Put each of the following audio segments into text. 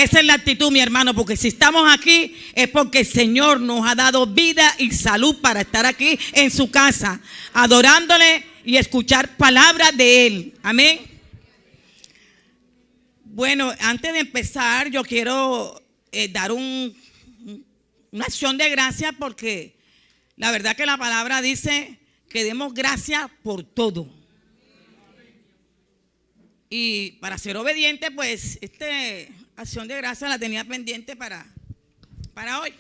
Esa es la actitud, mi hermano, porque si estamos aquí es porque el Señor nos ha dado vida y salud para estar aquí en su casa, adorándole y escuchar palabras de Él. Amén. Bueno, antes de empezar, yo quiero dar una acción de gracias, porque la verdad que la palabra dice que demos gracias por todo. Y para ser obediente, pues, acción de gracias la tenía pendiente para hoy.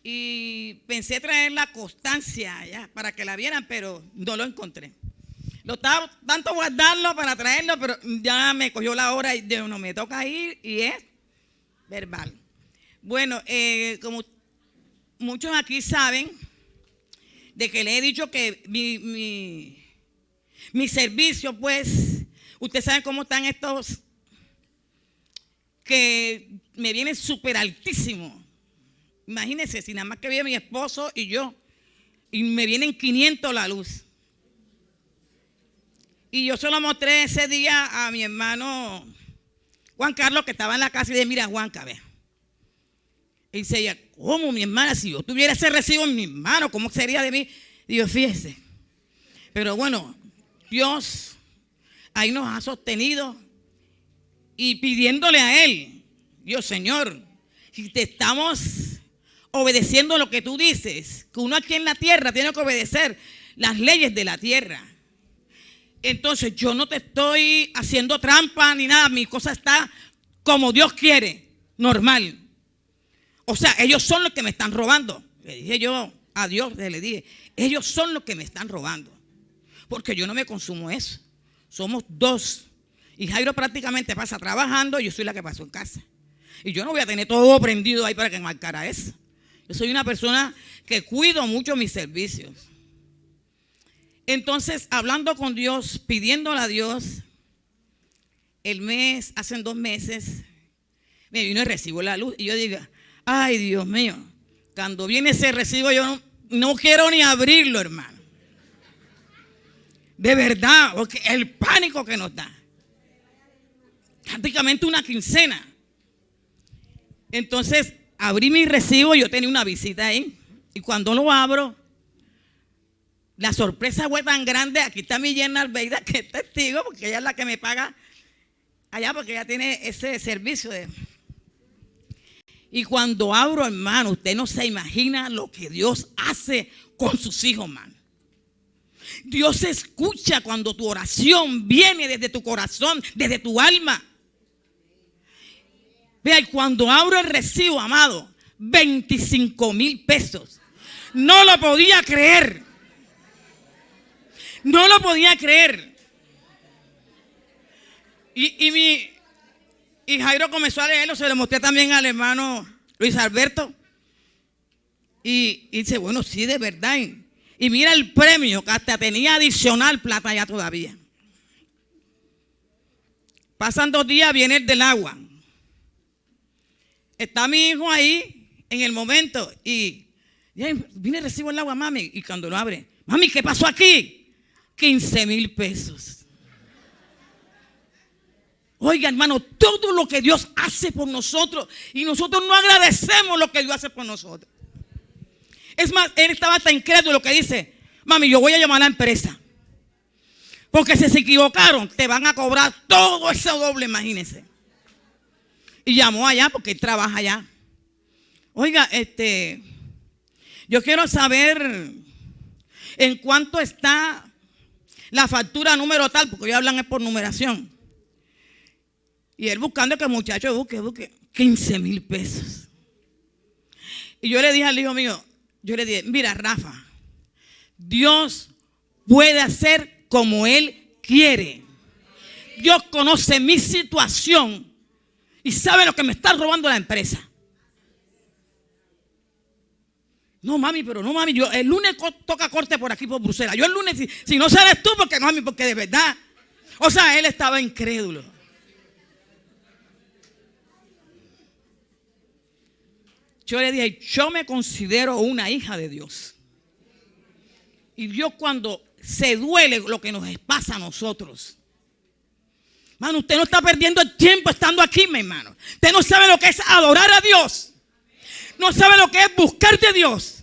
Y pensé traer la constancia ya para que la vieran, pero no lo encontré. Lo estaba tanto guardarlo para traerlo, pero ya me cogió la hora y de uno me toca ir y es verbal. Bueno, como muchos aquí saben, de que le he dicho que mi servicio, pues, ustedes saben cómo están estos, que me vienen súper altísimos. Imagínense, si nada más que vive mi esposo y yo, y me vienen 500 la luz. Y yo se lo mostré ese día a mi hermano Juan Carlos, que estaba en la casa, y dije, mira, Juanca, ve. Y dice ella, ¿cómo, mi hermana? Si yo tuviera ese recibo en mis manos, ¿cómo sería de mí? Digo, fíjese. Pero bueno, Dios ahí nos ha sostenido y pidiéndole a Él, Dios, Señor, si te estamos obedeciendo lo que tú dices, que uno aquí en la tierra tiene que obedecer las leyes de la tierra. Entonces yo no te estoy haciendo trampa ni nada, mi cosa está como Dios quiere, normal. O sea, ellos son los que me están robando. Le dije yo a Dios, le dije, ellos son los que me están robando, porque yo no me consumo eso. Somos dos. Y Jairo prácticamente pasa trabajando y yo soy la que pasó en casa. Y yo no voy a tener todo prendido ahí para que marcara eso. Yo soy una persona que cuido mucho mis servicios. Entonces, hablando con Dios, pidiéndole a Dios, hace 2 meses, me vino el recibo de la luz. Y yo digo, ay, Dios mío, cuando viene ese recibo yo no quiero ni abrirlo, hermano. De verdad, porque el pánico que nos da. Prácticamente una quincena. Entonces, abrí mi recibo, yo tenía una visita ahí. Y cuando lo abro, la sorpresa fue tan grande. Aquí está mi yerna Albeida, que es testigo, porque ella es la que me paga allá, porque ella tiene ese servicio de... Y cuando abro, hermano, usted no se imagina lo que Dios hace con sus hijos, hermano. Dios escucha cuando tu oración viene desde tu corazón, desde tu alma. Vea, y cuando abro el recibo, amado, 25,000 pesos. No lo podía creer. No lo podía creer. Y Jairo comenzó a leerlo, se lo mostré también al hermano Luis Alberto. Y dice, bueno, sí, de verdad. Y mira el premio, que hasta tenía adicional plata ya todavía. Pasan 2 días, viene el del agua. Está mi hijo ahí en el momento y viene, recibo el agua, mami. Y cuando lo abre, mami, ¿qué pasó aquí? 15,000 pesos. Oiga, hermano, todo lo que Dios hace por nosotros y nosotros no agradecemos lo que Dios hace por nosotros. Es más, él estaba tan incrédulo que dice, mami, yo voy a llamar a la empresa, porque si se equivocaron te van a cobrar todo ese doble, imagínense. Y llamó allá porque él trabaja allá. Oiga, yo quiero saber en cuánto está la factura número tal, porque ellos hablan es por numeración. Y él buscando que el muchacho busque 15,000 pesos. Y yo le dije al hijo mío, yo le dije, mira, Rafa, Dios puede hacer como Él quiere. Dios conoce mi situación y sabe lo que me está robando la empresa. No, mami, pero no, mami, yo el lunes toca corte por aquí, por Bruselas. Yo el lunes, si no sabes tú, porque mami, porque de verdad. O sea, él estaba incrédulo. Yo le dije, yo me considero una hija de Dios. Y Dios, cuando se duele lo que nos pasa a nosotros, Hermano, usted no está perdiendo el tiempo estando aquí, mi hermano. Usted no sabe lo que es adorar a Dios. No sabe lo que es buscar de Dios.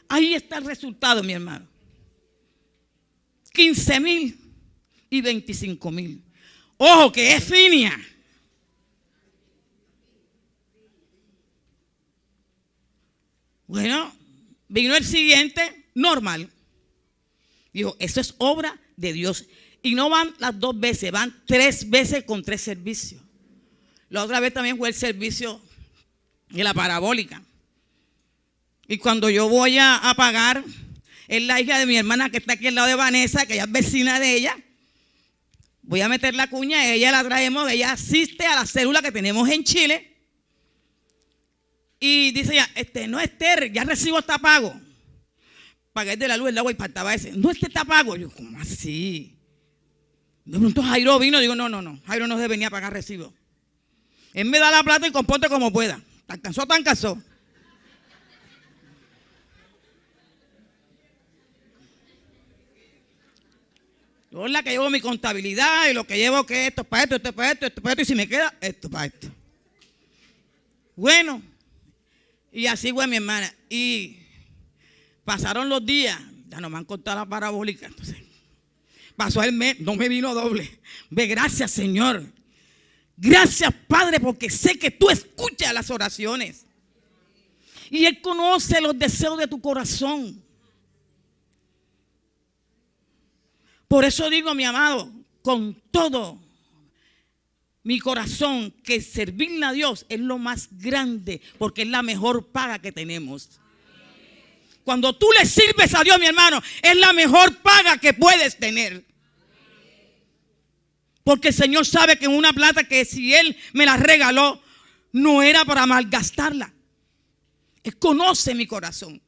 Ahí está el resultado, mi hermano. 15,000 y 25,000. Ojo, que es finia. Bueno, vino el siguiente, normal. Dijo, eso es obra de Dios. Y no van las 2 veces, van 3 veces con 3 servicios. La otra vez también fue el servicio de la parabólica. Y cuando yo voy a pagar, es la hija de mi hermana que está aquí al lado de Vanessa, que ella es vecina de ella. Voy a meter la cuña, ella la traemos, ella asiste a la célula que tenemos en Chile. Y dice ella, no, Esther, ya recibo está pago. Pagué de la luz, el agua y faltaba ese. No, está pago. Yo, ¿cómo así? De pronto Jairo vino, digo, no, Jairo no debe venir a pagar recibo. Él me da la plata y comporte como pueda. Tan cansó. Yo es la que llevo mi contabilidad y lo que llevo que esto es para esto, esto es para esto, esto es para esto, y si me queda, esto es para esto. Bueno, y así fue mi hermana. Y pasaron los días, ya no me han contado la parabólica, entonces pasó el mes, no me vino doble. Ve, gracias, Señor. Gracias, Padre, porque sé que tú escuchas las oraciones. Y Él conoce los deseos de tu corazón. Por eso digo, mi amado, con todo mi corazón, que servirle a Dios es lo más grande, porque es la mejor paga que tenemos. Cuando tú le sirves a Dios, mi hermano, es la mejor paga que puedes tener. Porque el Señor sabe que una plata que si Él me la regaló, no era para malgastarla. Él conoce mi corazón.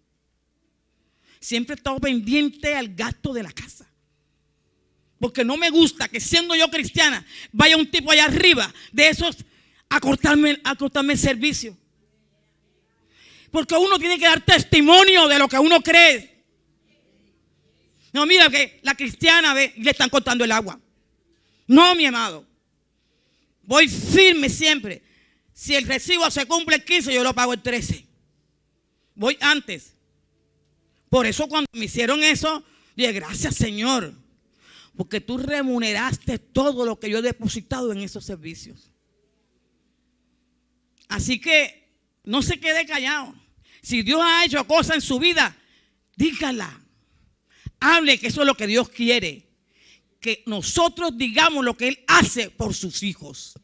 Siempre he estado pendiente al gasto de la casa. Porque no me gusta que siendo yo cristiana, vaya un tipo allá arriba de esos a cortarme el servicio. Porque uno tiene que dar testimonio de lo que uno cree. No, mira que la cristiana ve y le están cortando el agua. No, mi amado. Voy firme siempre. Si el recibo se cumple el 15, yo lo pago el 13. Voy antes. Por eso cuando me hicieron eso, dije, gracias, Señor. Porque tú remuneraste todo lo que yo he depositado en esos servicios. Así que no se quede callado. Si Dios ha hecho cosas en su vida, dígala. Hable, que eso es lo que Dios quiere. Que nosotros digamos lo que Él hace por sus hijos.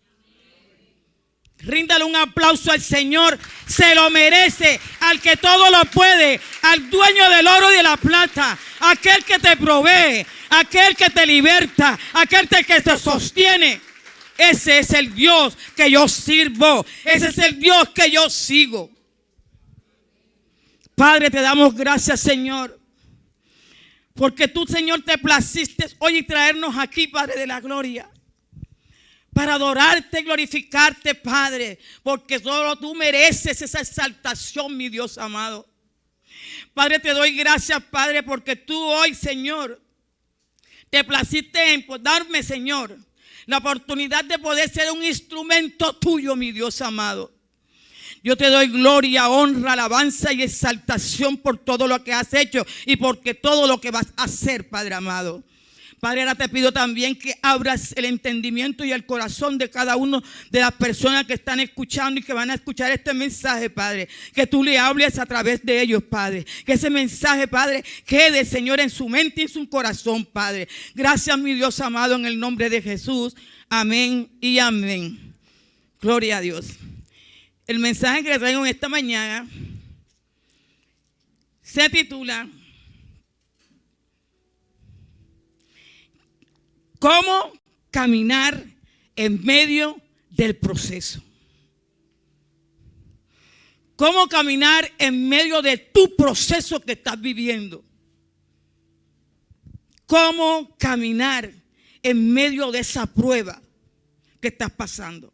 Ríndale un aplauso al Señor. Se lo merece. Al que todo lo puede. Al dueño del oro y de la plata. Aquel que te provee. Aquel que te liberta. Aquel que te sostiene. Ese es el Dios que yo sirvo. Ese es el Dios que yo sigo. Padre, te damos gracias, Señor. Porque tú, Señor, te placiste hoy traernos aquí, Padre de la gloria. Para adorarte, glorificarte, Padre. Porque solo tú mereces esa exaltación, mi Dios amado. Padre, te doy gracias, Padre, porque tú hoy, Señor, te placiste en darme, Señor, la oportunidad de poder ser un instrumento tuyo, mi Dios amado. Yo te doy gloria, honra, alabanza y exaltación por todo lo que has hecho y porque todo lo que vas a hacer, Padre amado. Padre, ahora te pido también que abras el entendimiento y el corazón de cada uno de las personas que están escuchando y que van a escuchar este mensaje, Padre. Que tú le hables a través de ellos, Padre. Que ese mensaje, Padre, quede, Señor, en su mente y en su corazón, Padre. Gracias, mi Dios amado, en el nombre de Jesús. Amén y amén. Gloria a Dios. El mensaje que les traigo en esta mañana se titula ¿Cómo caminar en medio del proceso? ¿Cómo caminar en medio de tu proceso que estás viviendo? ¿Cómo caminar en medio de esa prueba que estás pasando?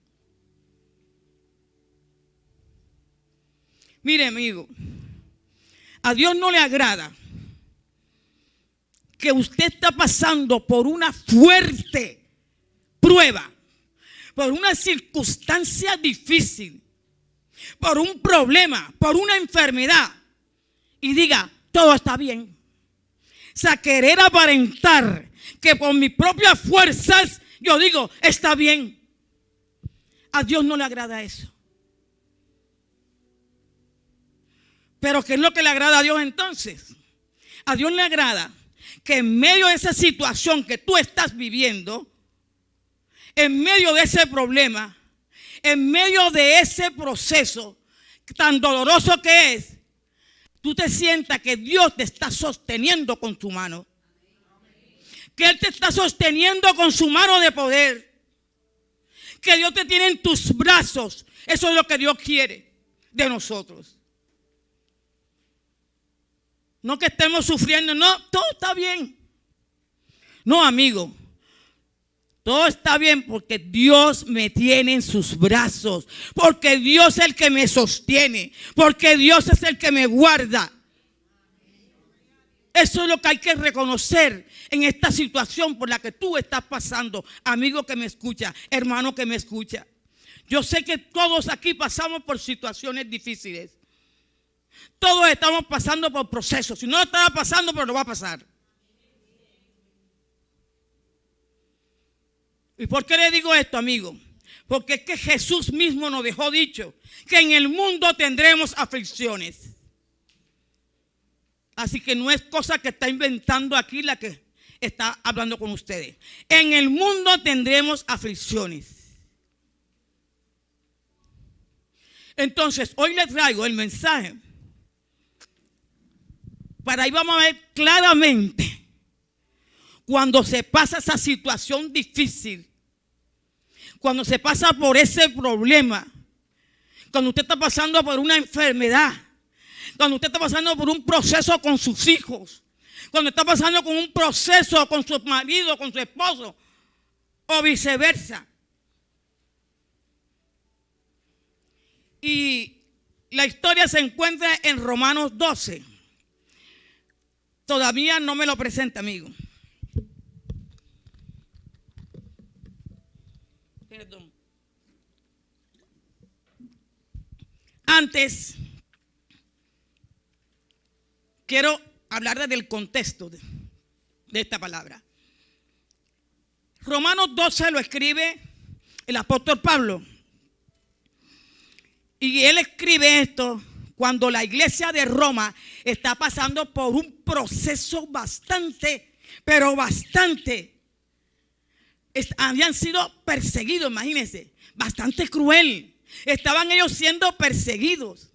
Mire, amigo, a Dios no le agrada que usted está pasando por una fuerte prueba, por una circunstancia difícil, por un problema, por una enfermedad, y diga, todo está bien. O sea, querer aparentar que por mis propias fuerzas yo digo, está bien. A Dios no le agrada eso. Pero ¿qué es lo que le agrada a Dios entonces? A Dios le agrada que en medio de esa situación que tú estás viviendo, en medio de ese problema, en medio de ese proceso tan doloroso que es, tú te sientas que Dios te está sosteniendo con su mano. Que Él te está sosteniendo con su mano de poder. Que Dios te tiene en tus brazos. Eso es lo que Dios quiere de nosotros. No que estemos sufriendo, no, todo está bien. No, amigo. Todo está bien porque Dios me tiene en sus brazos. Porque Dios es el que me sostiene. Porque Dios es el que me guarda. Eso es lo que hay que reconocer en esta situación por la que tú estás pasando. Amigo que me escucha, hermano que me escucha. Yo sé que todos aquí pasamos por situaciones difíciles. Todos estamos pasando por procesos. Si no lo estaba pasando, pero lo va a pasar. ¿Y por qué le digo esto, amigo? Porque es que Jesús mismo nos dejó dicho que en el mundo tendremos aflicciones. Así que no es cosa que está inventando aquí la que está hablando con ustedes. En el mundo tendremos aflicciones. Entonces, hoy les traigo el mensaje. Para ahí vamos a ver claramente cuando se pasa esa situación difícil, cuando se pasa por ese problema, cuando usted está pasando por una enfermedad, cuando usted está pasando por un proceso con sus hijos, cuando está pasando con un proceso con su marido, con su esposo, o viceversa. Y la historia se encuentra en Romanos 12. Todavía no me lo presenta, amigo. Perdón. Antes, quiero hablar del contexto de esta palabra. Romanos 12 lo escribe el apóstol Pablo. Y él escribe esto cuando la iglesia de Roma está pasando por un proceso bastante, pero bastante. Habían sido perseguidos, imagínense, bastante cruel. Estaban ellos siendo perseguidos.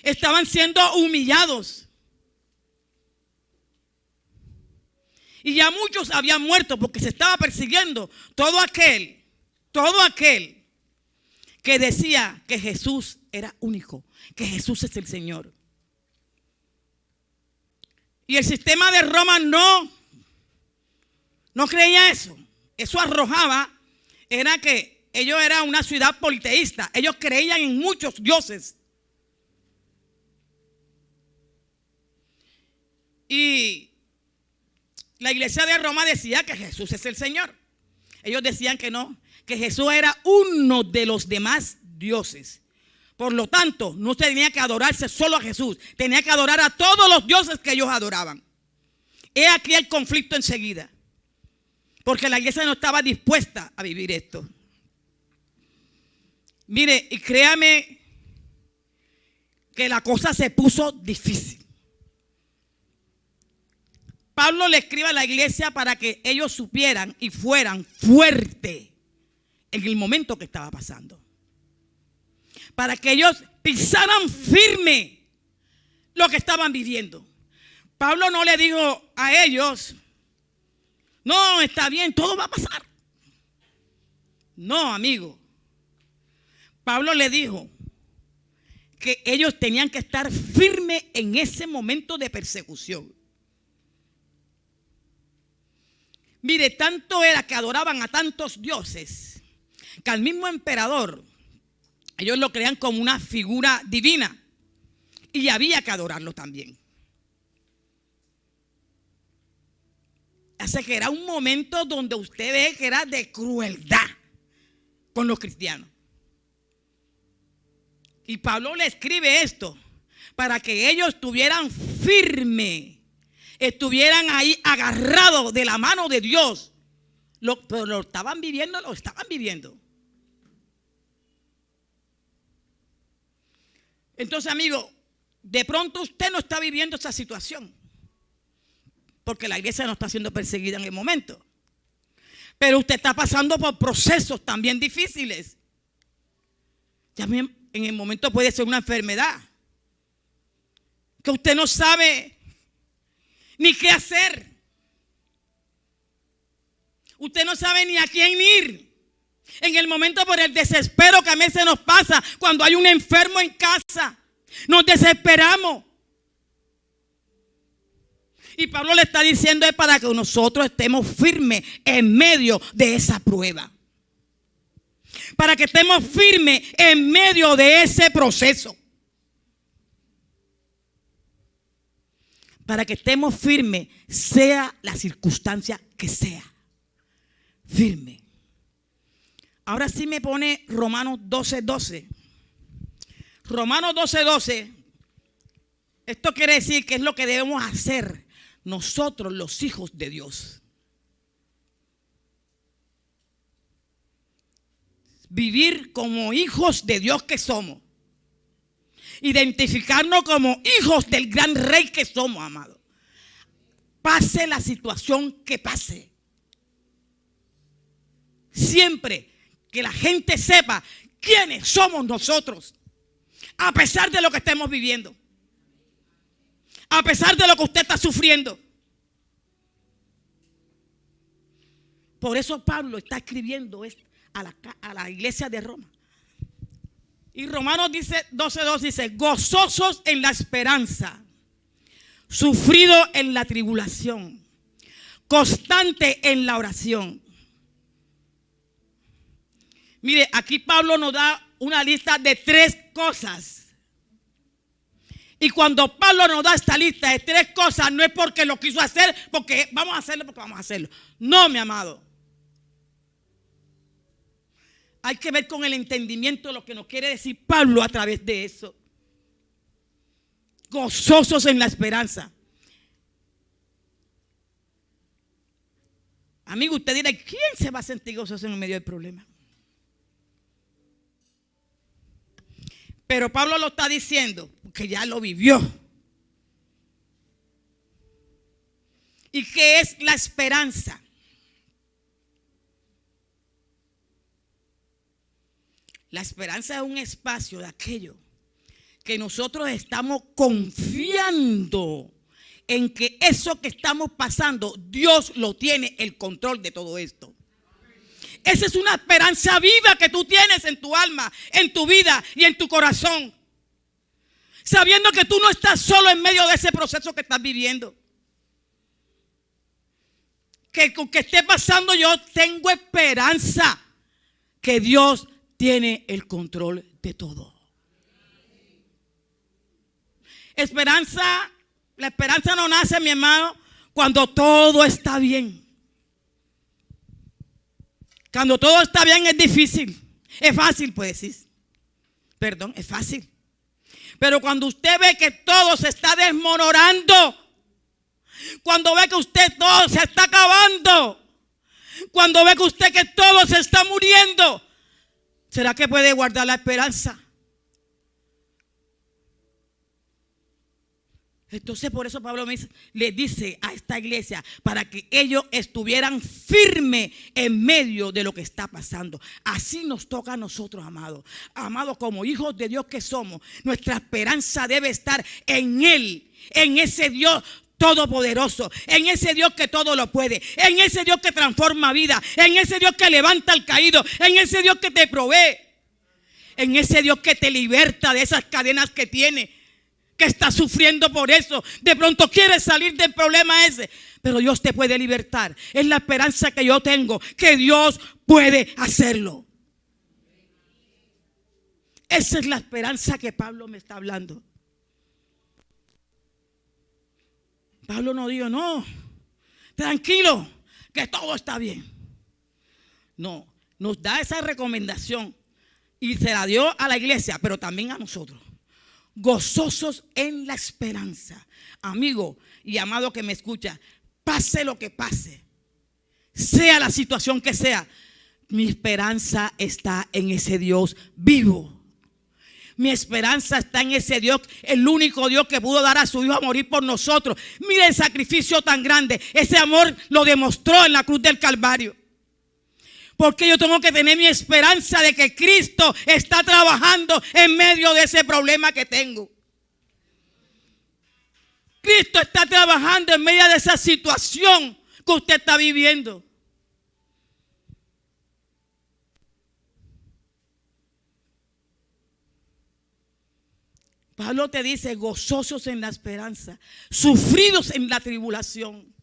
Estaban siendo humillados. Y ya muchos habían muerto porque se estaba persiguiendo todo aquel que decía que Jesús era único, que Jesús es el Señor. Y el sistema de Roma no creía eso. Eso arrojaba, era que ellos eran una ciudad politeísta. Ellos creían en muchos dioses. Y la iglesia de Roma decía que Jesús es el Señor. Ellos decían que no, que Jesús era uno de los demás dioses. Por lo tanto, no se tenía que adorarse solo a Jesús, tenía que adorar a todos los dioses que ellos adoraban. He aquí el conflicto enseguida, porque la iglesia no estaba dispuesta a vivir esto. Mire, y créame que la cosa se puso difícil. Pablo le escribe a la iglesia para que ellos supieran y fueran fuertes en el momento que estaba pasando. Para que ellos pisaran firme lo que estaban viviendo. Pablo no le dijo a ellos, no, está bien, todo va a pasar. No, amigo. Pablo le dijo que ellos tenían que estar firmes en ese momento de persecución. Mire, tanto era que adoraban a tantos dioses que al mismo emperador ellos lo creían como una figura divina y había que adorarlo también. Así que era un momento donde usted ve que era de crueldad con los cristianos. Y Pablo le escribe esto para que ellos estuvieran firmes, estuvieran ahí agarrados de la mano de Dios. Pero lo estaban viviendo. Entonces, amigo, de pronto usted no está viviendo esa situación, porque la iglesia no está siendo perseguida en el momento. Pero usted está pasando por procesos también difíciles. También en el momento puede ser una enfermedad, que usted no sabe ni qué hacer. Usted no sabe ni a quién ir. En el momento por el desespero que a veces nos pasa cuando hay un enfermo en casa. Nos desesperamos. Y Pablo le está diciendo es para que nosotros estemos firmes en medio de esa prueba. Para que estemos firmes en medio de ese proceso. Para que estemos firmes, sea la circunstancia que sea. Firme. Ahora sí me pone Romanos 12:12. Romanos 12:12. Esto quiere decir que es lo que debemos hacer nosotros, los hijos de Dios. Vivir como hijos de Dios que somos. Identificarnos como hijos del gran rey que somos, amados. Pase la situación que pase. Siempre que la gente sepa quiénes somos nosotros. A pesar de lo que estemos viviendo. A pesar de lo que usted está sufriendo. Por eso Pablo está escribiendo a la iglesia de Roma. Y Romanos 12:2 dice: gozosos en la esperanza, sufrido en la tribulación, constante en la oración. Mire, aquí Pablo nos da una lista de 3 cosas. Y cuando Pablo nos da esta lista de 3 cosas, no es porque lo quiso hacer, porque vamos a hacerlo. No, mi amado. Hay que ver con el entendimiento de lo que nos quiere decir Pablo a través de eso. Gozosos en la esperanza. Amigo, usted dirá, ¿quién se va a sentir gozoso en medio del problema? Pero Pablo lo está diciendo porque ya lo vivió. ¿Y qué es la esperanza? La esperanza es un espacio de aquello que nosotros estamos confiando en que eso que estamos pasando, Dios lo tiene el control de todo esto. Esa es una esperanza viva que tú tienes en tu alma, en tu vida y en tu corazón. Sabiendo que tú no estás solo en medio de ese proceso que estás viviendo. Que esté pasando, yo tengo esperanza que Dios tiene el control de todo. La esperanza no nace, mi hermano, cuando todo está bien. Cuando todo está bien es difícil. Es fácil, pues decir. Perdón, es fácil. Pero cuando usted ve que todo se está desmoronando, cuando ve que usted todo se está acabando, cuando ve que usted que todo se está muriendo, ¿será que puede guardar la esperanza? Entonces por eso Pablo le dice a esta iglesia para que ellos estuvieran firmes en medio de lo que está pasando. Así nos toca a nosotros, amados. Amados, como hijos de Dios que somos, nuestra esperanza debe estar en Él, en ese Dios todopoderoso, en ese Dios que todo lo puede, en ese Dios que transforma vida, en ese Dios que levanta al caído, en ese Dios que te provee, en ese Dios que te liberta de esas cadenas que tiene, que está sufriendo por eso. De pronto quieres salir del problema ese, pero Dios te puede libertar. Es la esperanza que yo tengo, que Dios puede hacerlo. Esa es la esperanza que Pablo me está hablando. Pablo no dijo, no, tranquilo, que todo está bien. No, nos da esa recomendación y se la dio a la iglesia, pero también a nosotros. Gozosos en la esperanza. Amigo y amado que me escucha, pase lo que pase, sea la situación que sea, mi esperanza está en ese Dios vivo. Mi esperanza está en ese Dios, el único Dios que pudo dar a su Hijo a morir por nosotros. Mire el sacrificio tan grande. Ese amor lo demostró en la cruz del Calvario. Porque yo tengo que tener mi esperanza de que Cristo está trabajando en medio de ese problema que tengo. Cristo está trabajando en medio de esa situación que usted está viviendo. Pablo te dice, gozosos en la esperanza, sufridos en la tribulación,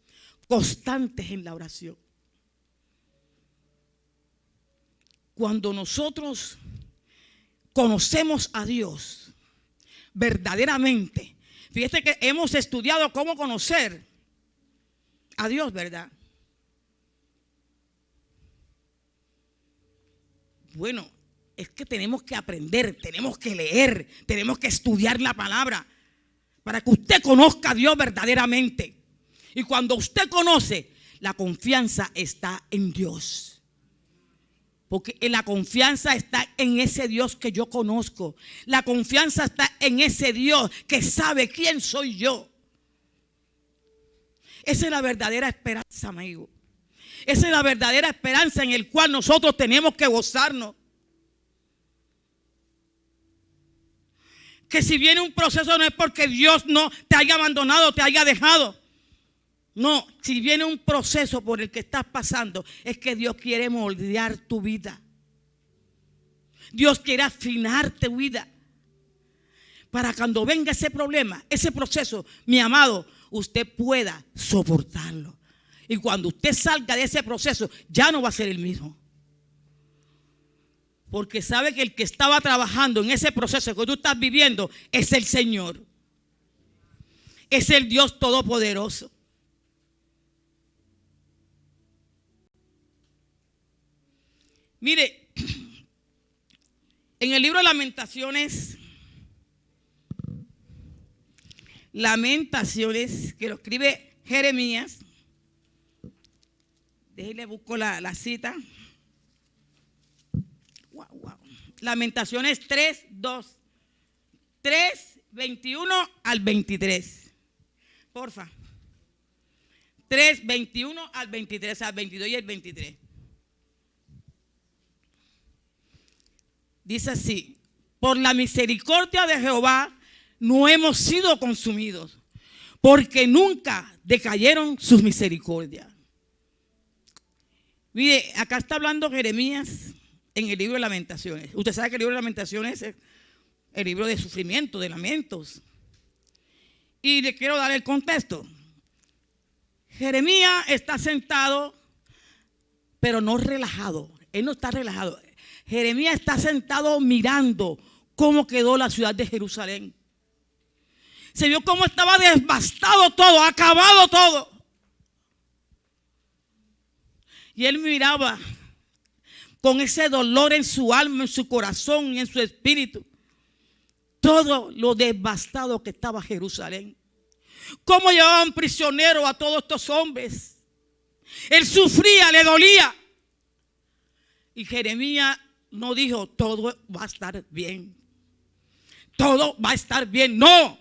constantes en la oración. Cuando nosotros conocemos a Dios verdaderamente, fíjate que hemos estudiado cómo conocer a Dios, ¿verdad? Bueno, es que tenemos que aprender, tenemos que leer, tenemos que estudiar la palabra para que usted conozca a Dios verdaderamente. Y cuando usted conoce, la confianza está en Dios. Porque la confianza está en ese Dios que yo conozco. La confianza está en ese Dios que sabe quién soy yo. Esa es la verdadera esperanza, amigo. Esa es la verdadera esperanza en la cual nosotros tenemos que gozarnos. Que si viene un proceso no es porque Dios no te haya abandonado, te haya dejado. No, si viene un proceso por el que estás pasando, es que Dios quiere moldear tu vida. Dios quiere afinar tu vida. Para cuando venga ese problema, ese proceso, mi amado, usted pueda soportarlo. Y cuando usted salga de ese proceso, ya no va a ser el mismo. Porque sabe que el que estaba trabajando en ese proceso que tú estás viviendo es el Señor. Es el Dios Todopoderoso. Mire, en el libro de Lamentaciones, que lo escribe Jeremías, déjenle busco la cita. Lamentaciones 3, 2, 3, 21 al 23. Porfa. 3, 21 al 23, al 22 y el 23. Dice así: por la misericordia de Jehová no hemos sido consumidos, porque nunca decayeron sus misericordias. Mire, acá está hablando Jeremías en el libro de Lamentaciones. Usted sabe que el libro de Lamentaciones es el libro de sufrimiento, de lamentos. Y le quiero dar el contexto. Jeremías está sentado, pero no relajado. Él no está relajado. Jeremías está sentado mirando cómo quedó la ciudad de Jerusalén. Se vio cómo estaba devastado todo, acabado todo. Y él miraba con ese dolor en su alma, en su corazón y en su espíritu, todo lo devastado que estaba Jerusalén. Cómo llevaban prisioneros a todos estos hombres. Él sufría, le dolía. Y Jeremías no dijo, todo va a estar bien. Todo va a estar bien. No.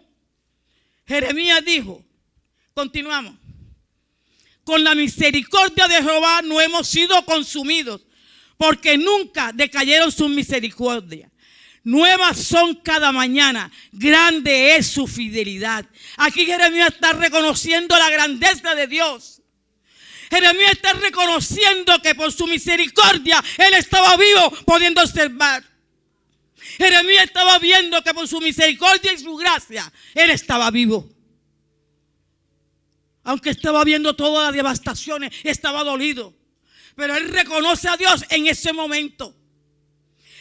Jeremías dijo, continuamos: con la misericordia de Jehová no hemos sido consumidos, porque nunca decayeron sus misericordias. Nuevas son cada mañana, grande es su fidelidad. Aquí Jeremías está reconociendo la grandeza de Dios. Jeremías está reconociendo que por su misericordia él estaba vivo, pudiendo observar. Jeremías estaba viendo que por su misericordia y su gracia él estaba vivo. Aunque estaba viendo todas las devastaciones, estaba dolido. Pero él reconoce a Dios en ese momento.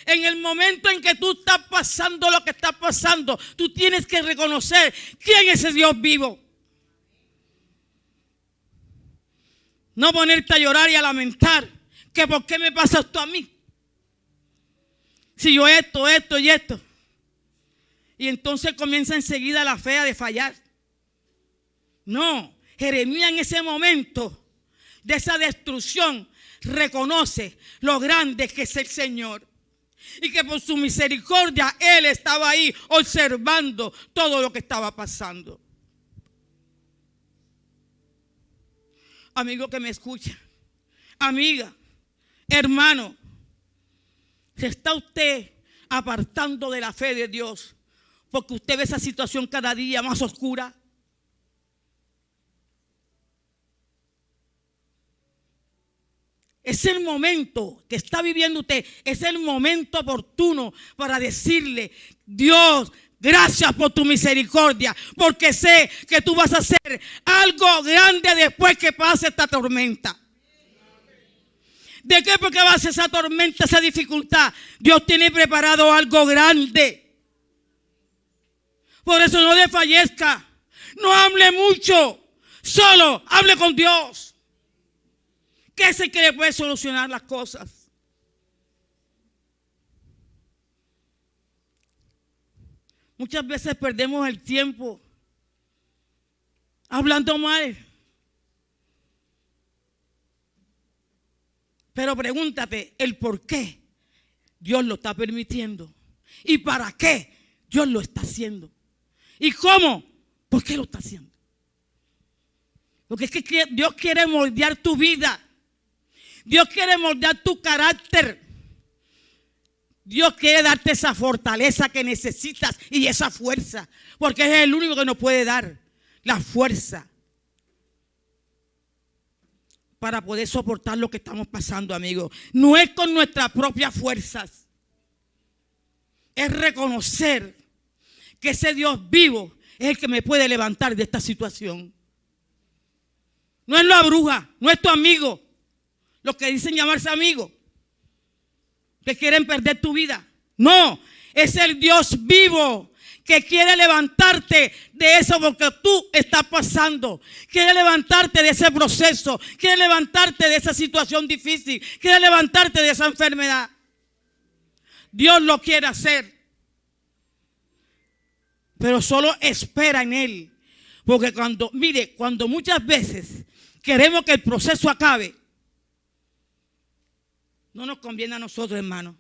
En el momento en que tú estás pasando lo que estás pasando, tú tienes que reconocer quién es ese Dios vivo. No ponerte a llorar y a lamentar que por qué me pasa esto a mí. Si yo esto y esto. Y entonces comienza enseguida la fe de fallar. No, Jeremías en ese momento de esa destrucción reconoce lo grande que es el Señor. Y que por su misericordia Él estaba ahí observando todo lo que estaba pasando. Amigo que me escucha, amiga, hermano, ¿se está usted apartando de la fe de Dios porque usted ve esa situación cada día más oscura? Es el momento que está viviendo usted, es el momento oportuno para decirle: Dios, gracias por tu misericordia, porque sé que tú vas a hacer algo grande después que pase esta tormenta. ¿De qué? Porque va a ser esa tormenta, esa dificultad. Dios tiene preparado algo grande. Por eso no desfallezca, no hable mucho, solo hable con Dios, que es el que le puede solucionar las cosas. Muchas veces perdemos el tiempo hablando mal. Pero pregúntate el por qué Dios lo está permitiendo y para qué Dios lo está haciendo y cómo, por qué lo está haciendo. Porque es que Dios quiere moldear tu vida. Dios quiere moldear tu carácter. Dios quiere darte esa fortaleza que necesitas y esa fuerza, porque es el único que nos puede dar la fuerza para poder soportar lo que estamos pasando, amigos. No es con nuestras propias fuerzas. Es reconocer que ese Dios vivo es el que me puede levantar de esta situación. No es la bruja, no es tu amigo, los que dicen llamarse amigos, que quieren perder tu vida. No, es el Dios vivo que quiere levantarte de eso porque tú estás pasando. Quiere levantarte de ese proceso, quiere levantarte de esa situación difícil, quiere levantarte de esa enfermedad. Dios lo quiere hacer, pero solo espera en Él. Porque cuando muchas veces queremos que el proceso acabe, no nos conviene a nosotros, hermano.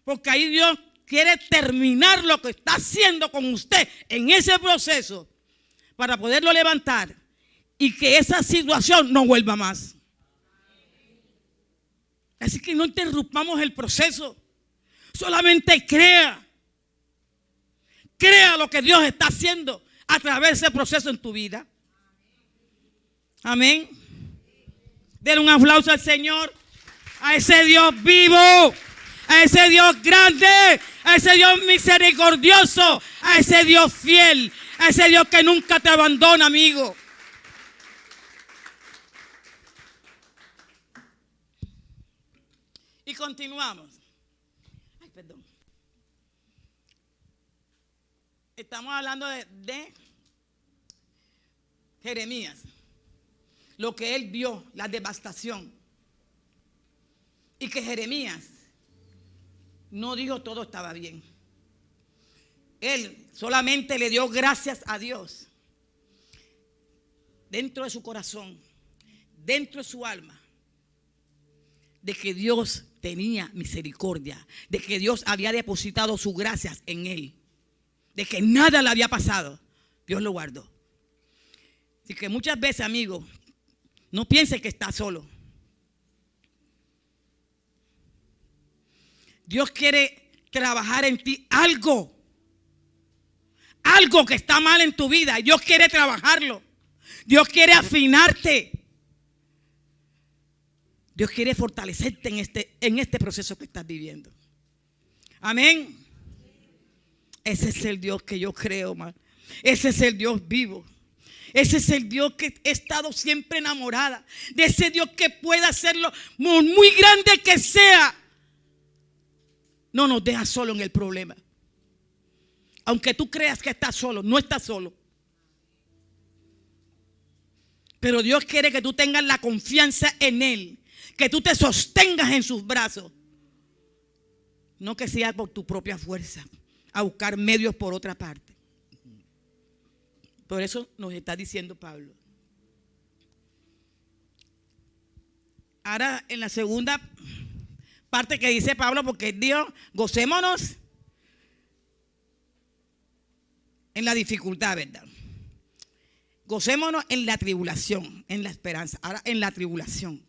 Porque ahí Dios quiere terminar lo que está haciendo con usted en ese proceso para poderlo levantar y que esa situación no vuelva más. Así que no interrumpamos el proceso. Solamente crea lo que Dios está haciendo a través de ese proceso en tu vida. Amén. Den un aplauso al Señor, a ese Dios vivo, a ese Dios grande, a ese Dios misericordioso, a ese Dios fiel, a ese Dios que nunca te abandona, amigo. Y continuamos. Ay, perdón. Estamos hablando de Jeremías, lo que él vio, la devastación. Y que Jeremías no dijo todo estaba bien. Él solamente le dio gracias a Dios dentro de su corazón, dentro de su alma, de que Dios tenía misericordia, de que Dios había depositado sus gracias en él, de que nada le había pasado. Dios lo guardó. Así que muchas veces, amigo, no pienses que estás solo. Dios quiere trabajar en ti algo que está mal en tu vida. Dios quiere trabajarlo. Dios quiere afinarte. Dios quiere fortalecerte en este proceso que estás viviendo. Amén. Ese es el Dios que yo creo, man. Ese es el Dios vivo. Ese es el Dios que he estado siempre enamorada. De ese Dios que puede hacerlo muy grande que sea. No nos deja solo en el problema. Aunque tú creas que estás solo, no estás solo. Pero Dios quiere que tú tengas la confianza en Él, que tú te sostengas en sus brazos. No que sea por tu propia fuerza, a buscar medios por otra parte. Por eso nos está diciendo Pablo. Ahora en la segunda parte que dice Pablo, porque Dios, gocémonos en la dificultad, ¿verdad? Gocémonos en la tribulación, en la esperanza. Ahora en la tribulación.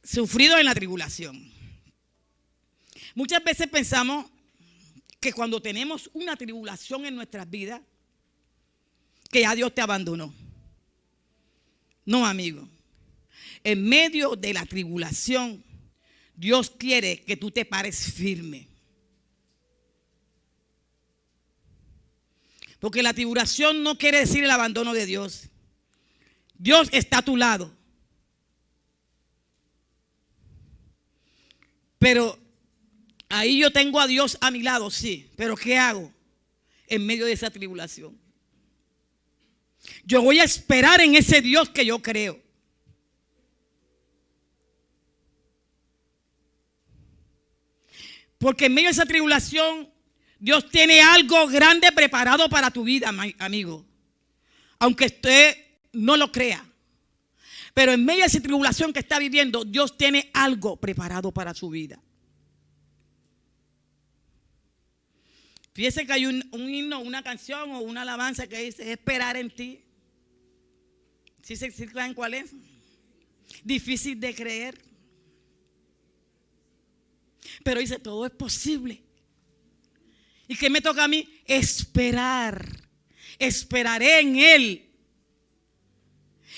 Sufrido en la tribulación. Muchas veces pensamos que cuando tenemos una tribulación en nuestras vidas, que ya Dios te abandonó. No, amigo. En medio de la tribulación, Dios quiere que tú te pares firme. Porque la tribulación no quiere decir el abandono de Dios. Dios está a tu lado. Pero ahí yo tengo a Dios a mi lado, sí. Pero ¿qué hago en medio de esa tribulación? Yo voy a esperar en ese Dios que yo creo. Porque en medio de esa tribulación, Dios tiene algo grande preparado para tu vida, amigo. Aunque usted no lo crea. Pero en medio de esa tribulación que está viviendo, Dios tiene algo preparado para su vida. Fíjese que hay un himno, una canción o una alabanza que dice esperar en ti. ¿Sí saben cuál es? Difícil de creer. Pero dice, todo es posible. ¿Y qué me toca a mí? Esperar. Esperaré en Él.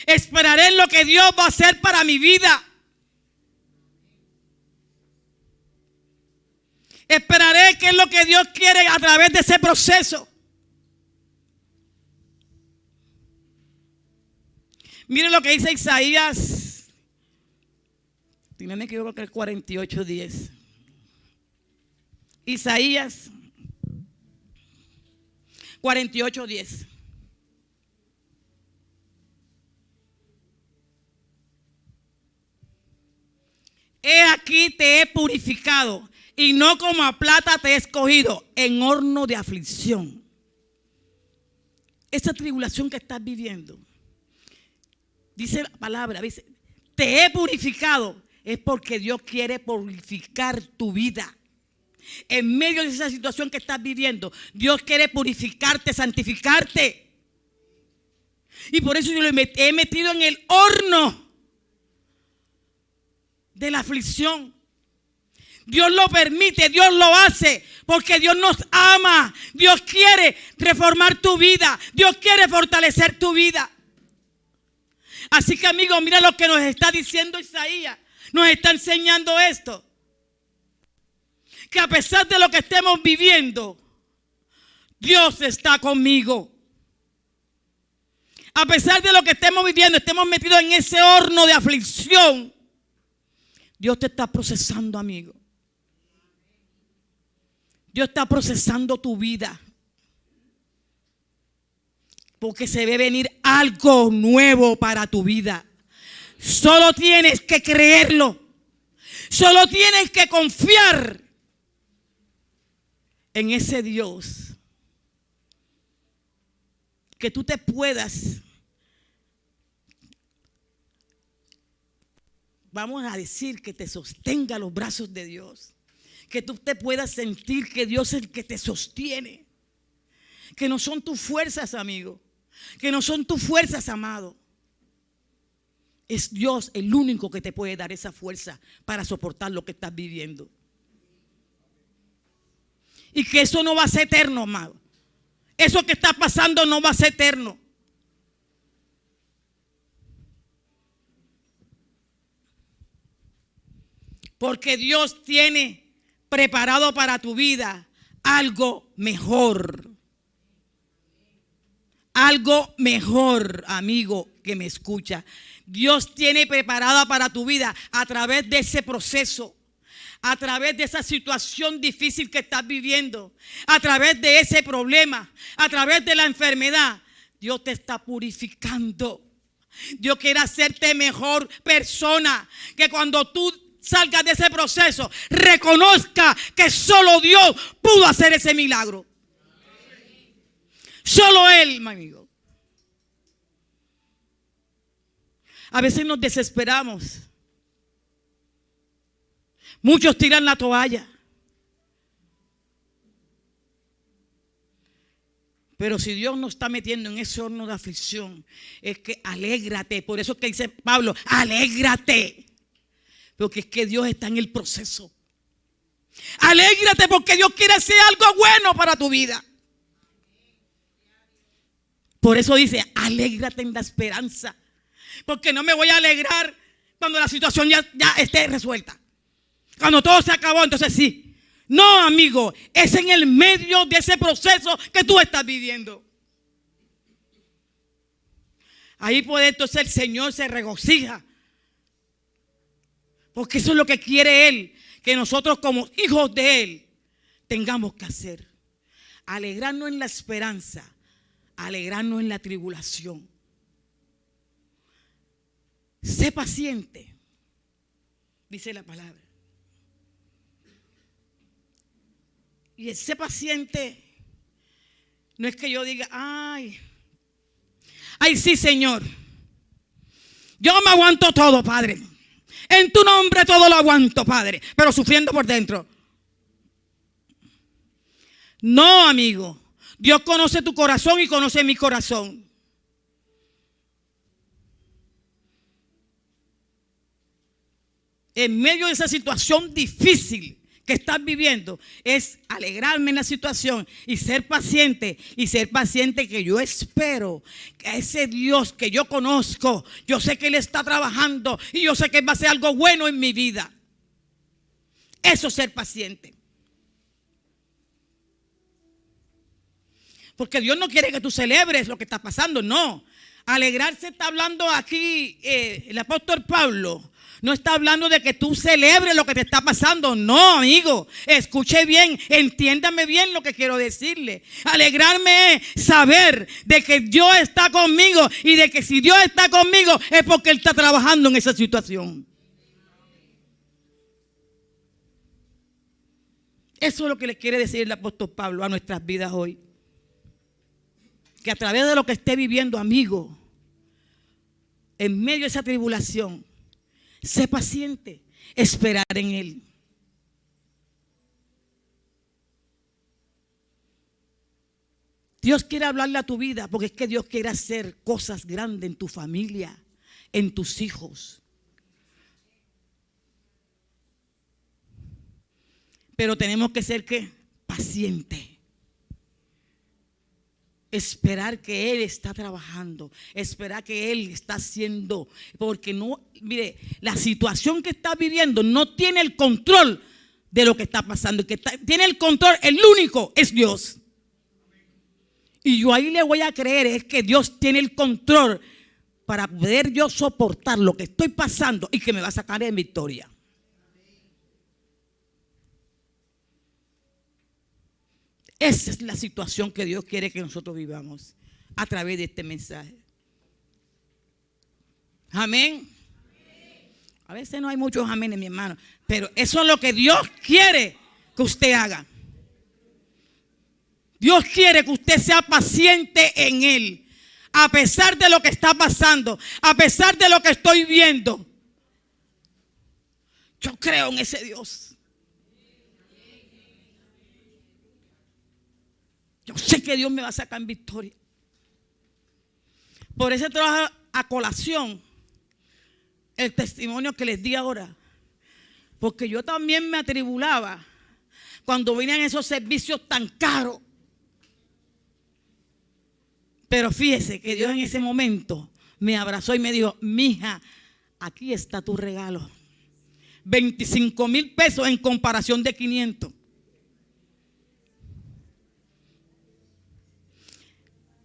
Esperaré en lo que Dios va a hacer para mi vida. Esperaré qué es lo que Dios quiere a través de ese proceso. Miren lo que dice Isaías. Si no me equivoco, que es 48:10. Isaías 48:10. He aquí te he purificado y no como a plata te he escogido en horno de aflicción. Esa tribulación que estás viviendo, dice la palabra, dice, te he purificado, es porque Dios quiere purificar tu vida. En medio de esa situación que estás viviendo, Dios quiere purificarte, santificarte. Y por eso yo lo he metido en el horno de la aflicción. Dios lo permite, Dios lo hace, porque Dios nos ama. Dios quiere reformar tu vida. Dios quiere fortalecer tu vida. Así que, amigos, mira lo que nos está diciendo Isaías. Nos está enseñando esto. Que a pesar de lo que estemos viviendo, Dios está conmigo. A pesar de lo que estemos viviendo, estemos metidos en ese horno de aflicción, Dios te está procesando, amigo. Dios está procesando tu vida. Porque se ve venir algo nuevo para tu vida. Solo tienes que creerlo. Solo tienes que confiar en ese Dios. Que tú te puedas, vamos a decir, que te sostenga los brazos de Dios. Que tú te puedas sentir que Dios es el que te sostiene. Que no son tus fuerzas, amigo. Que no son tus fuerzas, amado. Es Dios el único que te puede dar esa fuerza para soportar lo que estás viviendo. Y que eso no va a ser eterno, amado. Eso que está pasando no va a ser eterno. Porque Dios tiene preparado para tu vida algo mejor. Algo mejor, amigo que me escucha. Dios tiene preparada para tu vida a través de ese proceso A través de esa situación difícil que estás viviendo, a través de ese problema, a través de la enfermedad, Dios te está purificando. Dios quiere hacerte mejor persona. Que cuando tú salgas de ese proceso, reconozca que solo Dios pudo hacer ese milagro. Solo Él, mi amigo. A veces nos desesperamos. Muchos tiran la toalla. Pero si Dios nos está metiendo en ese horno de aflicción, es que alégrate. Por eso es que dice Pablo, alégrate. Porque es que Dios está en el proceso. Alégrate porque Dios quiere hacer algo bueno para tu vida. Por eso dice, alégrate en la esperanza. Porque no me voy a alegrar cuando la situación ya esté resuelta. Cuando todo se acabó, entonces sí. No, amigo, es en el medio de ese proceso que tú estás viviendo. Ahí puede entonces el Señor se regocija. Porque eso es lo que quiere Él, que nosotros como hijos de Él tengamos que hacer. Alegrarnos en la esperanza, alegrarnos en la tribulación. Sé paciente, dice la palabra. Y ese paciente no es que yo diga, ay sí, Señor, yo me aguanto todo, Padre. En tu nombre todo lo aguanto, Padre, pero sufriendo por dentro. No, amigo, Dios conoce tu corazón y conoce mi corazón. En medio de esa situación difícil que estás viviendo, es alegrarme en la situación y ser paciente que yo espero que ese Dios que yo conozco, yo sé que Él está trabajando y yo sé que va a hacer algo bueno en mi vida. Eso es ser paciente. Porque Dios no quiere que tú celebres lo que está pasando, no. Alegrarse está hablando aquí el apóstol Pablo. No está hablando de que tú celebres lo que te está pasando. No, amigo. Escuche bien, entiéndame bien lo que quiero decirle. Alegrarme es saber de que Dios está conmigo y de que si Dios está conmigo es porque Él está trabajando en esa situación. Eso es lo que le quiere decir el apóstol Pablo a nuestras vidas hoy. Que a través de lo que esté viviendo, amigo, en medio de esa tribulación, sé paciente, esperar en Él. Dios quiere hablarle a tu vida porque es que Dios quiere hacer cosas grandes en tu familia, en tus hijos. Pero tenemos que ser ¿qué? Pacientes. Esperar que Él está trabajando, esperar que Él está haciendo, porque no, mire, la situación que está viviendo no tiene el control de lo que está pasando. El que tiene el control, el único, es Dios. Y yo ahí le voy a creer, es que Dios tiene el control para poder yo soportar lo que estoy pasando y que me va a sacar en victoria. Esa es la situación que Dios quiere que nosotros vivamos a través de este mensaje. Amén. A veces no hay muchos amenes, mi hermano, pero eso es lo que Dios quiere que usted haga. Dios quiere que usted sea paciente en Él, a pesar de lo que está pasando, a pesar de lo que estoy viendo. Yo creo en ese Dios. Yo sé que Dios me va a sacar en victoria. Por eso trajo a colación el testimonio que les di ahora. Porque yo también me atribulaba cuando venían esos servicios tan caros. Pero fíjese que Dios en ese momento me abrazó y me dijo: mija, aquí está tu regalo. 25,000 pesos en comparación de 500.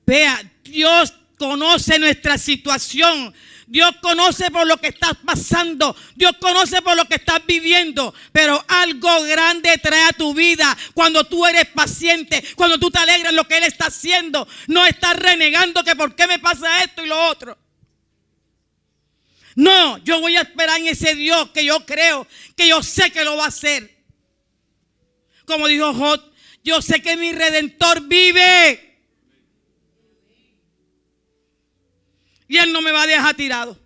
Vea, Dios conoce nuestra situación. Dios conoce por lo que estás pasando. Dios conoce por lo que estás viviendo. Pero algo grande trae a tu vida cuando tú eres paciente, cuando tú te alegras en lo que Él está haciendo. No estás renegando que por qué me pasa esto y lo otro. No, yo voy a esperar en ese Dios que yo creo, que yo sé que lo va a hacer. Como dijo Job, yo sé que mi Redentor vive. Y Él no me va a dejar tirado.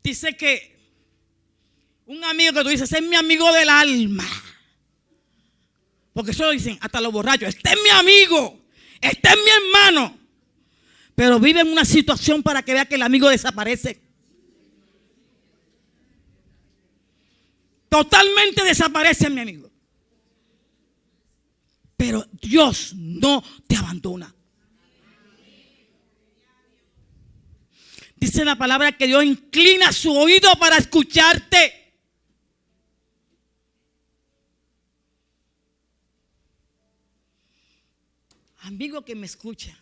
Dice que un amigo que tú dices, es mi amigo del alma. Porque eso lo dicen hasta los borrachos. Este es mi amigo, este es mi hermano. Pero vive en una situación para que vea que el amigo desaparece. Totalmente desaparece mi amigo. Pero Dios no te abandona. Dice la palabra que Dios inclina su oído para escucharte. Amigo que me escucha,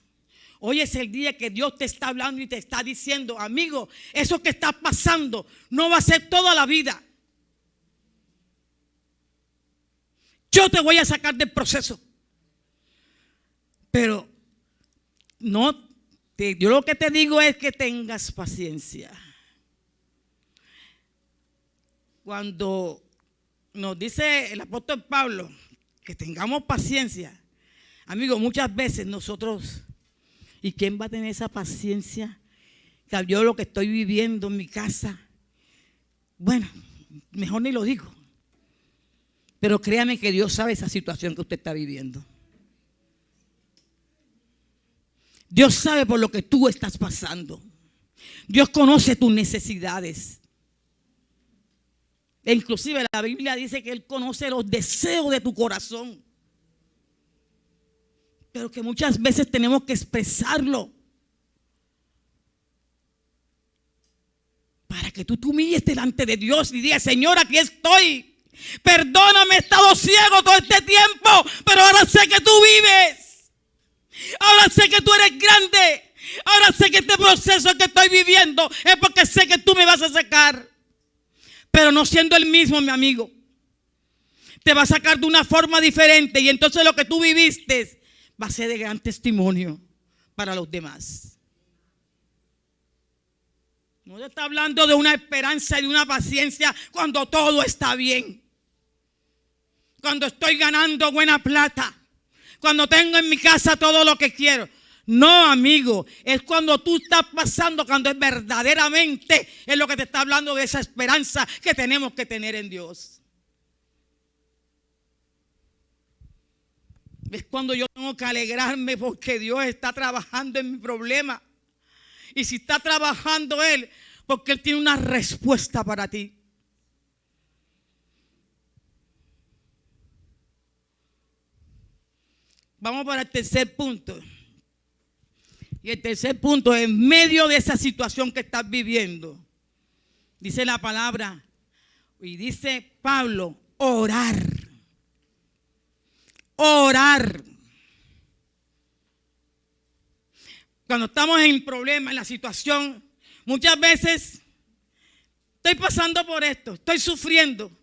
hoy es el día que Dios te está hablando y te está diciendo, amigo, eso que está pasando no va a ser toda la vida. Yo te voy a sacar del proceso. Pero yo lo que te digo es que tengas paciencia. Cuando nos dice el apóstol Pablo que tengamos paciencia, amigo, muchas veces nosotros, ¿y quién va a tener esa paciencia? Que yo lo que estoy viviendo en mi casa, bueno, mejor ni lo digo. Pero créame que Dios sabe esa situación que usted está viviendo. Dios sabe por lo que tú estás pasando. Dios conoce tus necesidades. E inclusive la Biblia dice que Él conoce los deseos de tu corazón. Pero que muchas veces tenemos que expresarlo. Para que tú te humilles delante de Dios y digas, Señor, aquí estoy. Perdóname, he estado ciego todo este tiempo, pero ahora sé que tú vives. Ahora sé que tú eres grande. Ahora sé que este proceso que estoy viviendo es porque sé que tú me vas a sacar. Pero no siendo el mismo, mi amigo. Te va a sacar de una forma diferente. Y entonces lo que tú viviste va a ser de gran testimonio para los demás. No te está hablando de una esperanza y de una paciencia cuando todo está bien. Cuando estoy ganando buena plata. Cuando tengo en mi casa todo lo que quiero. No, amigo, es cuando tú estás pasando, cuando es verdaderamente, es lo que te está hablando de esa esperanza que tenemos que tener en Dios. Es cuando yo tengo que alegrarme porque Dios está trabajando en mi problema. Y si está trabajando Él, porque Él tiene una respuesta para ti. Vamos para el tercer punto. Y el tercer punto, en medio de esa situación que estás viviendo, dice la palabra, y dice Pablo, orar. Orar. Cuando estamos en problema, en la situación, muchas veces estoy pasando por esto, estoy sufriendo.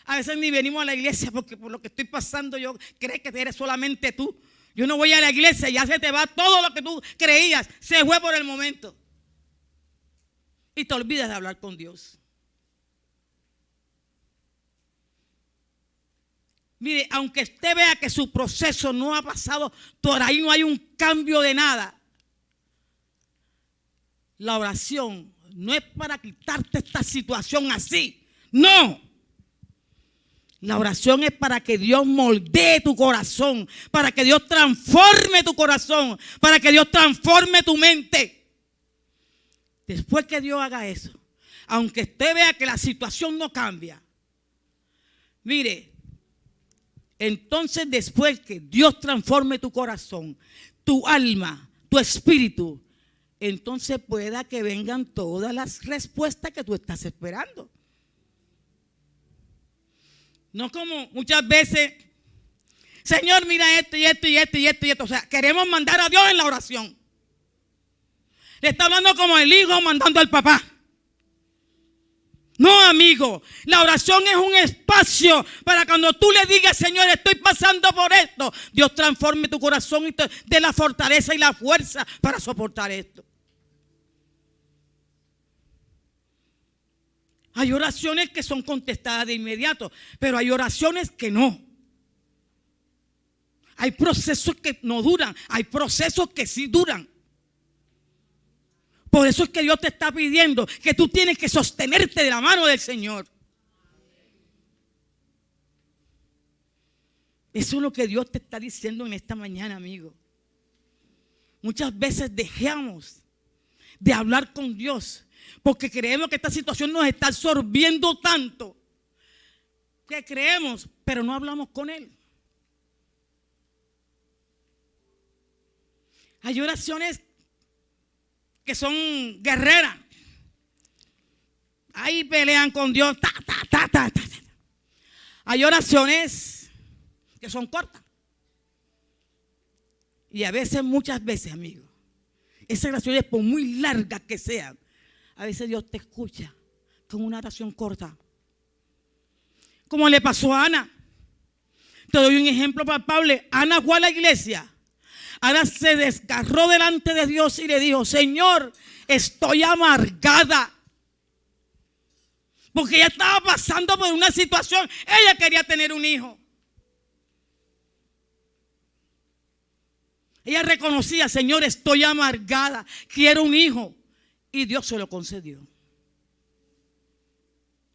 A veces ni venimos a la iglesia porque por lo que estoy pasando yo creo que eres solamente tú. Yo no voy a la iglesia y ya se te va todo lo que tú creías. Se fue por el momento. Y te olvidas de hablar con Dios. Mire, aunque usted vea que su proceso no ha pasado, por ahí no hay un cambio de nada. La oración no es para quitarte esta situación así. No. La oración es para que Dios moldee tu corazón, para que Dios transforme tu corazón, para que Dios transforme tu mente. Después que Dios haga eso, aunque usted vea que la situación no cambia, mire, entonces después que Dios transforme tu corazón, tu alma, tu espíritu, entonces pueda que vengan todas las respuestas que tú estás esperando. No como muchas veces Señor, mira esto y esto y esto y esto y esto. O sea, queremos mandar a Dios en la oración. Le está hablando como el hijo mandando al papá. No, amigo, la oración es un espacio para cuando tú le digas, Señor, estoy pasando por esto, Dios transforme tu corazón y te dé la fortaleza y la fuerza para soportar esto. Hay oraciones que son contestadas de inmediato, pero hay oraciones que no. Hay procesos que no duran, hay procesos que sí duran. Por eso es que Dios te está pidiendo que tú tienes que sostenerte de la mano del Señor. Eso es lo que Dios te está diciendo en esta mañana, amigo. Muchas veces dejamos de hablar con Dios porque creemos que esta situación nos está absorbiendo tanto que creemos, pero no hablamos con Él. Hay oraciones que son guerreras. Ahí pelean con Dios. Hay oraciones que son cortas. Y a veces, muchas veces, amigos, esas oraciones, por muy largas que sean, a veces Dios te escucha con una oración corta. Como le pasó a Ana. Te doy un ejemplo palpable. Ana fue a la iglesia. Ana se desgarró delante de Dios y le dijo, Señor, estoy amargada. Porque ella estaba pasando por una situación. Ella quería tener un hijo. Ella reconocía, Señor, estoy amargada, quiero un hijo. Y Dios se lo concedió.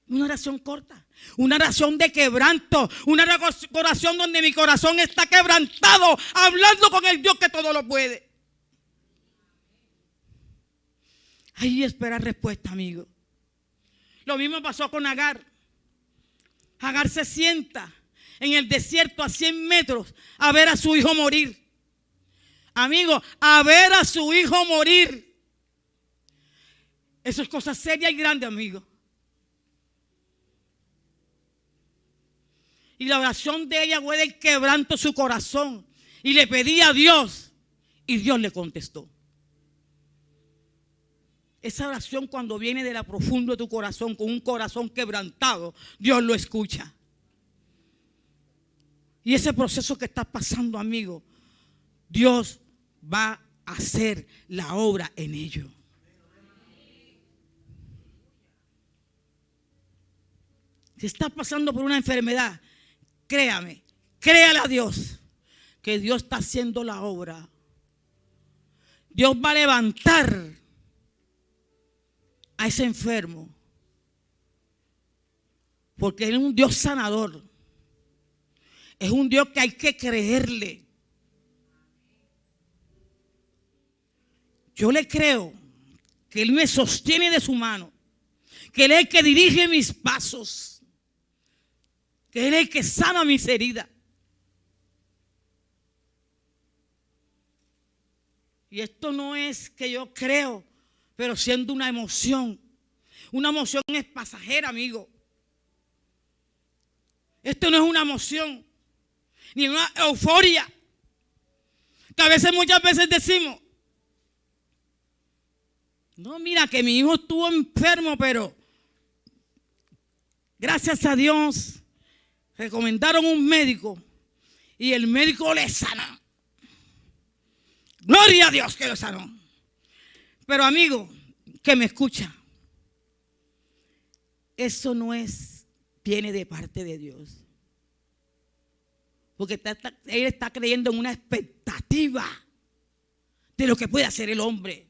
Una oración corta, una oración de quebranto, una oración donde mi corazón está quebrantado, hablando con el Dios que todo lo puede. Ahí espera respuesta, amigo. Lo mismo pasó con Agar. Agar se sienta en el desierto a 100 metros a ver a su hijo morir. Amigo, a ver a su hijo morir. Eso es cosa seria y grande, amigo. Y la oración de ella fue del quebranto su corazón. Y le pedía a Dios. Y Dios le contestó. Esa oración, cuando viene de la profundo de tu corazón, con un corazón quebrantado, Dios lo escucha. Y ese proceso que estás pasando, amigo, Dios va a hacer la obra en ello. Si estás pasando por una enfermedad, créame, créale a Dios que Dios está haciendo la obra. Dios va a levantar a ese enfermo, porque Él es un Dios sanador. Es un Dios que hay que creerle. Yo le creo que Él me sostiene de su mano, que Él es el que dirige mis pasos, que Él es el que sana mis heridas. Y esto no es que yo creo, pero siendo una emoción. Una emoción es pasajera, amigo. Esto no es una emoción, ni una euforia. Que a veces, muchas veces decimos, no, mira que mi hijo estuvo enfermo, pero gracias a Dios recomendaron un médico y el médico le sanó. Gloria a Dios que lo sanó. Pero amigo, que me escucha, eso no viene de parte de Dios. Porque él está creyendo en una expectativa de lo que puede hacer el hombre.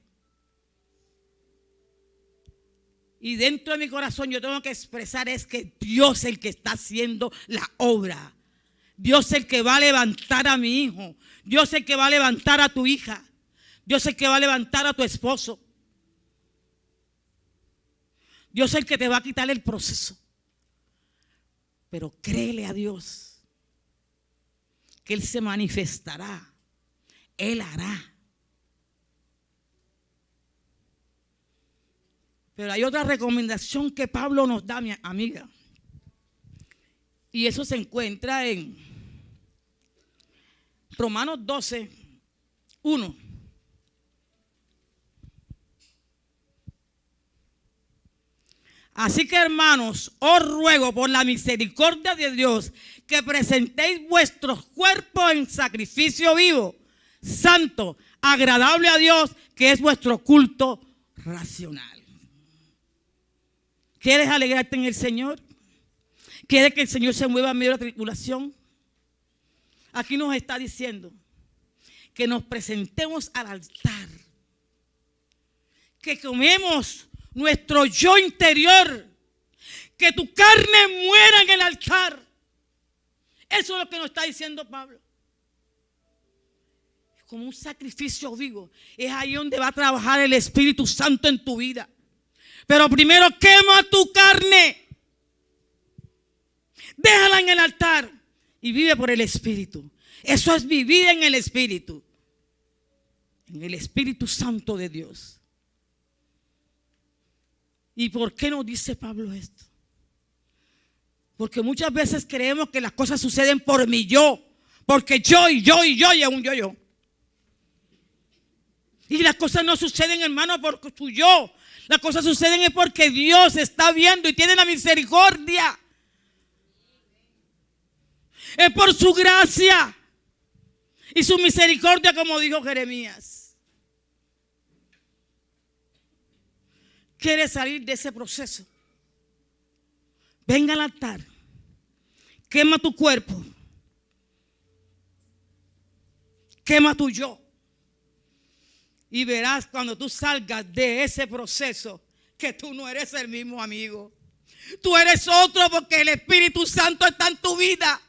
Y dentro de mi corazón yo tengo que expresar es que Dios es el que está haciendo la obra. Dios es el que va a levantar a mi hijo. Dios es el que va a levantar a tu hija. Dios es el que va a levantar a tu esposo. Dios es el que te va a quitar el proceso. Pero créele a Dios que Él se manifestará. Él hará. Pero hay otra recomendación que Pablo nos da, mi amiga. Y eso se encuentra en Romanos 12, 1. Así que, hermanos, os ruego por la misericordia de Dios que presentéis vuestros cuerpos en sacrificio vivo, santo, agradable a Dios, que es vuestro culto racional. ¿Quieres alegrarte en el Señor? ¿Quieres que el Señor se mueva en medio de la tribulación? Aquí nos está diciendo que nos presentemos al altar, que comemos nuestro yo interior, que tu carne muera en el altar. Eso es lo que nos está diciendo Pablo. Es como un sacrificio vivo. Es ahí donde va a trabajar el Espíritu Santo en tu vida. Pero primero quema tu carne. Déjala en el altar y vive por el Espíritu. Eso es vivir en el Espíritu. En el Espíritu Santo de Dios. ¿Y por qué nos dice Pablo esto? Porque muchas veces creemos que las cosas suceden por mi yo. Porque yo y es un yo. Y las cosas no suceden, hermano, por tu yo. Las cosas suceden es porque Dios está viendo y tiene la misericordia. Es por su gracia y su misericordia, como dijo Jeremías. ¿Quieres salir de ese proceso? Venga al altar, quema tu cuerpo, quema tu yo, y verás cuando tú salgas de ese proceso que tú no eres el mismo, amigo. Tú eres otro, porque el Espíritu Santo está en tu vida.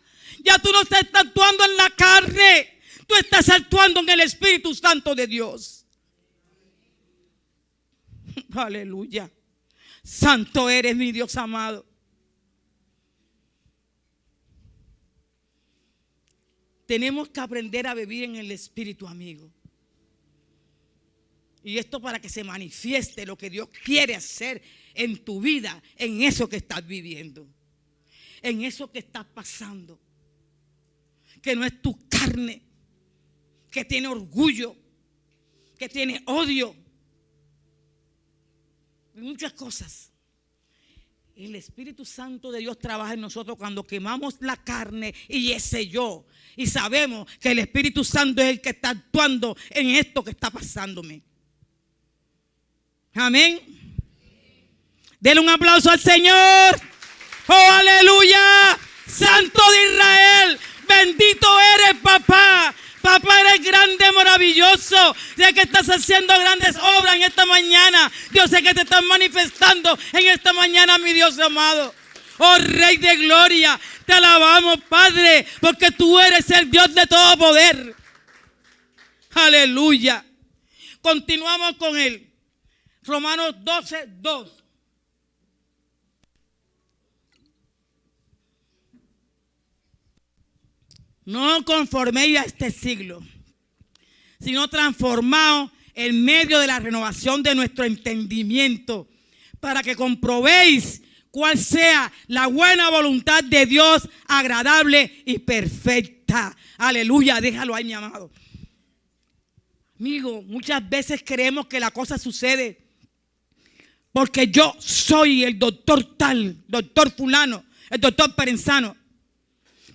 Ya tú no estás actuando en la carne, tú estás actuando en el Espíritu Santo de Dios. Aleluya. Santo eres, mi Dios amado. Tenemos que aprender a vivir en el Espíritu, amigo. Y esto para que se manifieste lo que Dios quiere hacer en tu vida, en eso que estás viviendo, en eso que estás pasando. Que no es tu carne, que tiene orgullo, que tiene odio, muchas cosas. El Espíritu Santo de Dios trabaja en nosotros cuando quemamos la carne y ese yo. Y sabemos que el Espíritu Santo es el que está actuando en esto que está pasándome. Amén. Denle un aplauso al Señor. Oh, aleluya. Santo de Israel. Bendito eres, papá. Papá, eres grande, maravilloso. Sé que estás haciendo grandes obras en esta mañana. Yo sé que te estás manifestando en esta mañana, mi Dios amado. Oh, Rey de gloria, te alabamos, Padre, porque tú eres el Dios de todo poder. Aleluya. Continuamos con él. Romanos 12, 2. No conforméis a este siglo, sino transformaos en medio de la renovación de nuestro entendimiento, para que comprobéis cuál sea la buena voluntad de Dios, agradable y perfecta. Aleluya, déjalo ahí, mi amado. Amigo, muchas veces creemos que la cosa sucede porque yo soy el doctor tal, doctor fulano, el doctor perenzano,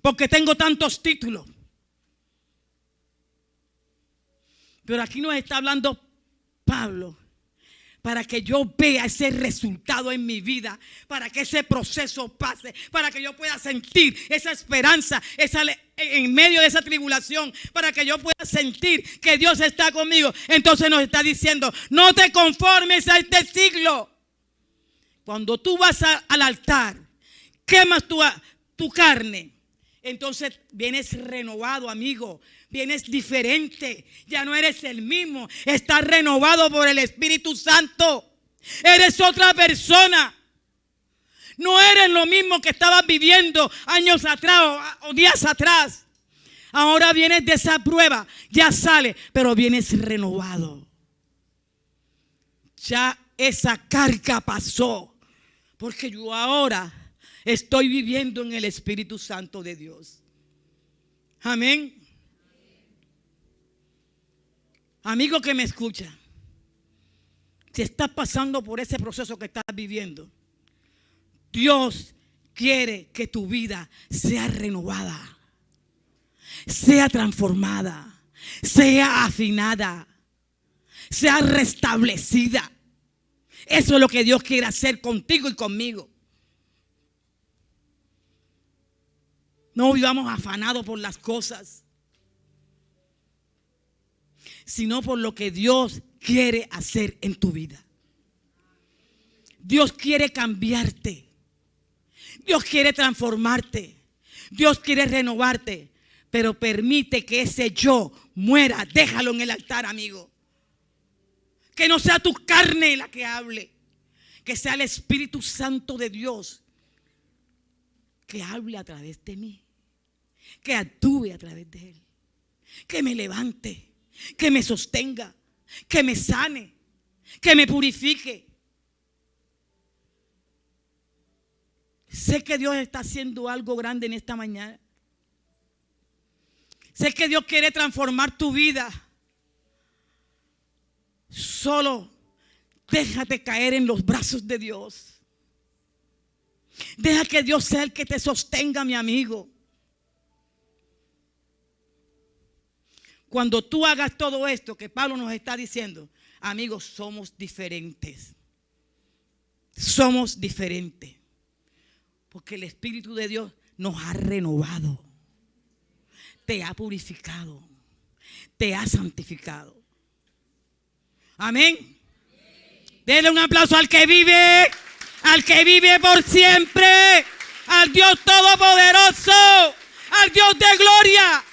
porque tengo tantos títulos. Pero aquí nos está hablando Pablo para que yo vea ese resultado en mi vida, para que ese proceso pase, para que yo pueda sentir esa esperanza en medio de esa tribulación, para que yo pueda sentir que Dios está conmigo. Entonces nos está diciendo: no te conformes a este siglo. Cuando tú vas al altar, quemas tu carne, entonces vienes renovado, amigo. Vienes diferente. Ya no eres el mismo. Estás renovado por el Espíritu Santo. Eres otra persona. No eres lo mismo que estabas viviendo años atrás o días atrás. Ahora vienes de esa prueba. Ya sale, pero vienes renovado. Ya esa carga pasó. Porque yo ahora estoy viviendo en el Espíritu Santo de Dios. Amén. Amigo que me escucha, si estás pasando por ese proceso que estás viviendo, Dios quiere que tu vida sea renovada, sea transformada, sea afinada, sea restablecida. Eso es lo que Dios quiere hacer contigo y conmigo. No vivamos afanados por las cosas, sino por lo que Dios quiere hacer en tu vida. Dios quiere cambiarte. Dios quiere transformarte. Dios quiere renovarte. Pero permite que ese yo muera. Déjalo en el altar, amigo. Que no sea tu carne la que hable. Que sea el Espíritu Santo de Dios que hable a través de mí. Que actúe a través de Él. Que me levante. Que me sostenga. Que me sane. Que me purifique. Sé que Dios está haciendo algo grande en esta mañana. Sé que Dios quiere transformar tu vida. Solo déjate caer en los brazos de Dios. Deja que Dios sea el que te sostenga, mi amigo. Cuando tú hagas todo esto que Pablo nos está diciendo, amigos, somos diferentes. Somos diferentes. Porque el Espíritu de Dios nos ha renovado. Te ha purificado. Te ha santificado. Amén. Denle un aplauso al que vive. Al que vive por siempre. Al Dios Todopoderoso. Al Dios de gloria.